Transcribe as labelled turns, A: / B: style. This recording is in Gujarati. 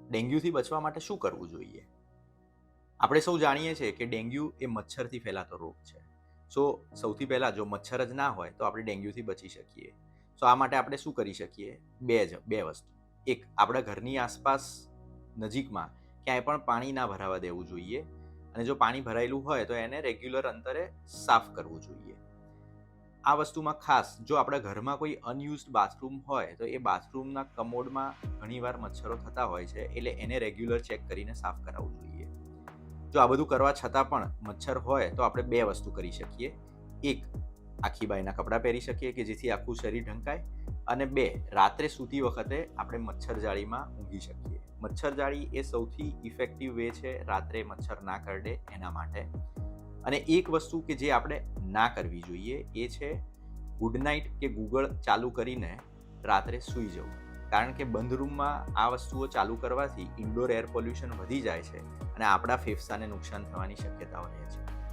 A: ડેન્ગ્યુથી બચવા માટે શું કરવું જોઈએ? આપણે સૌ જાણીએ છીએ કે ડેન્ગ્યુ એ મચ્છરથી ફેલાતો રોગ છે. સૌથી પહેલાં જો મચ્છર જ ના હોય તો આપણે ડેન્ગ્યુથી બચી શકીએ. આ માટે આપણે શું કરી શકીએ? બે વસ્તુ. એક, આપણા ઘરની આસપાસ નજીકમાં ક્યાંય પણ પાણી ના ભરાવા દેવું જોઈએ, અને જો પાણી ભરાયેલું હોય તો એને રેગ્યુલર અંતરે સાફ કરવું જોઈએ. આ વસ્તુમાં ખાસ, જો આપણા ઘરમાં કોઈ અનયુઝડ બાથરૂમ હોય તો એ બાથરૂમના કમોડમાં ઘણીવાર મચ્છરો થતા હોય છે, એટલે એને રેગ્યુલર ચેક કરીને સાફ કરાવવું જોઈએ. જો આ બધું કરવા છતાં પણ મચ્છર હોય તો આપણે બે વસ્તુ કરી શકીએ. એક, આખી બાયના કપડાં પહેરી શકીએ કે જેથી આખું શરીર ઢંકાય, અને બે, રાત્રે સૂતી વખતે આપણે મચ્છરજાળીમાં ઊંઘી શકીએ. મચ્છરજાળી એ સૌથી ઇફેક્ટિવ વે છે રાત્રે મચ્છર ના કરડે એના માટે. અને એક વસ્તુ કે જે આપણે ના કરવી જોઈએ એ છે ગુડ નાઇટ કે ગૂગલ ચાલુ કરીને રાત્રે સૂઈ જવું. કારણ કે બંધ રૂમમાં આ વસ્તુઓ ચાલુ કરવાથી ઇન્ડોર એર પોલ્યુશન વધી જાય છે અને આપણા ફેફસાને નુકસાન થવાની શક્યતાઓ રહે છે.